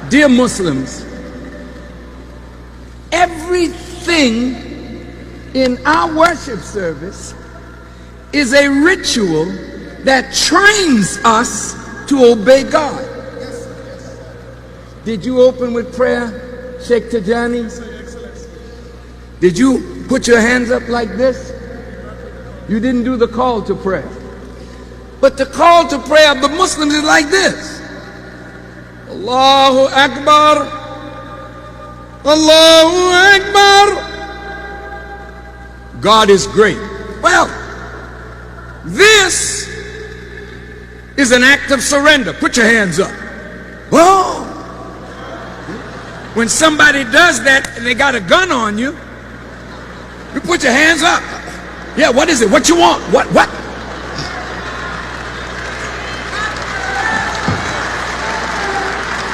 Dear Muslims, everything in our worship service is a ritual that trains us to obey God. Did you open with prayer, Sheikh Tajani? Did you put your hands up like this? You didn't do the call to prayer. But the call to prayer of the Muslims is like this. Allahu Akbar, Allahu Akbar. God is great. Well, this is an act of surrender. Put your hands up. Whoa. When somebody does that and they got a gun on you, you put your hands up. Yeah, what is it? What you want? What?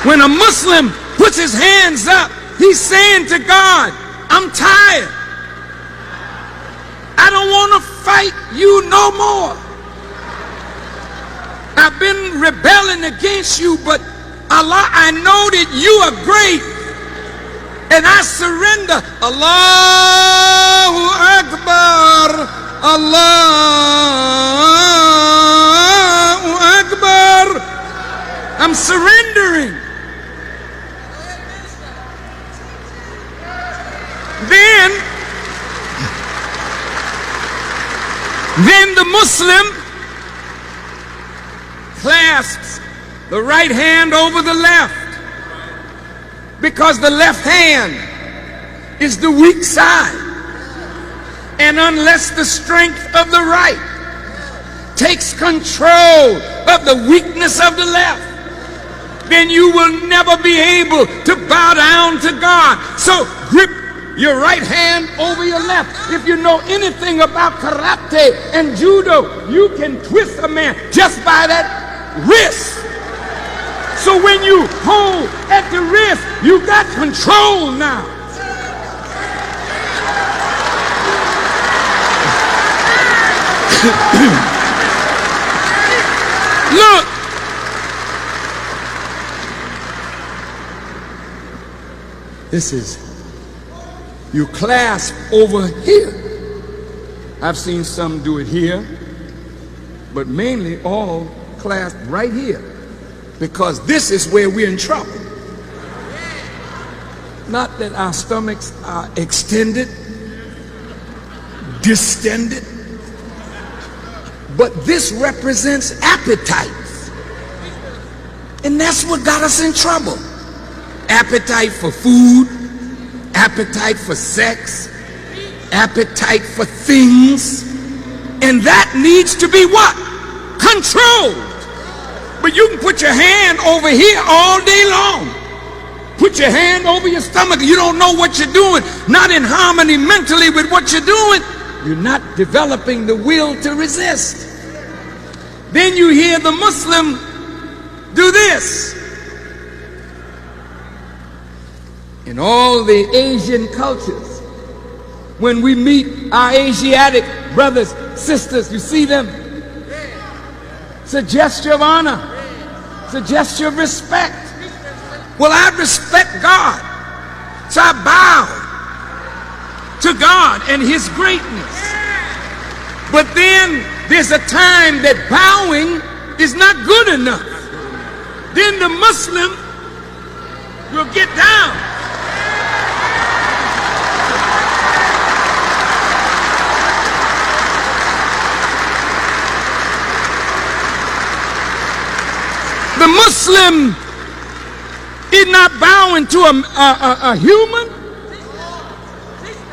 When a Muslim puts his hands up, he's saying to God, I'm tired. I don't want to fight you no more. I've been rebelling against you, but Allah, I know that you are great. And I surrender. Allahu Akbar, Allahu Akbar. I'm surrendering. Then the Muslim clasps the right hand over the left, because the left hand is the weak side. And unless the strength of the right takes control of the weakness of the left, then you will never be able to bow down to God. So grip your right hand over your left. If you know anything about karate and judo, you can twist a man just by that wrist. So when you hold at the wrist, you got control now. Look. This is, you clasp over here. I've seen some do it here, but mainly all clasp right here, because this is where we're in trouble. Not that our stomachs are extended, distended, but this represents appetites. And that's what got us in trouble. Appetite for food, appetite for sex, appetite for things. And that needs to be what? Controlled. But you can put your hand over here all day long. Put your hand over your stomach. You don't know what you're doing. Not in harmony mentally with what you're doing. You're not developing the will to resist. Then you hear the Muslim do this. In all the Asian cultures, when we meet our Asiatic brothers, sisters, you see them? It's a gesture of honor. It's a gesture of respect. Well, I respect God, so I bow to God and His greatness. But then there's a time that bowing is not good enough. Then the Muslim will get down. The Muslim is not bowing to a human.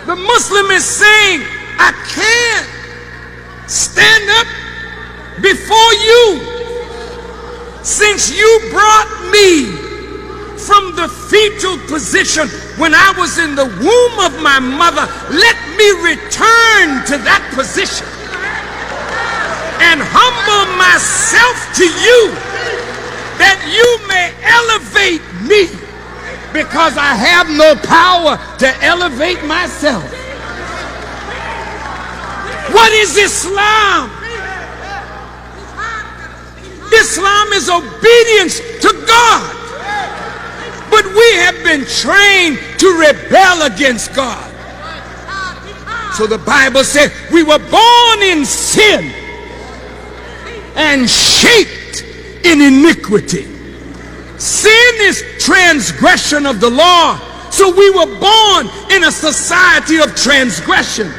The Muslim is saying, I can't stand up before you. Since you brought me from the fetal position when I was in the womb of my mother, let me return to that position and humble myself to you, that you may elevate me, because I have no power to elevate myself. What is Islam? Islam is obedience to God. have been trained to rebel against God. So the Bible said we were born in sin and shaped in iniquity. Sin is transgression of the law. So we were born in a society of transgression,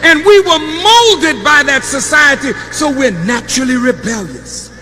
and we were molded by that society, so we're naturally rebellious.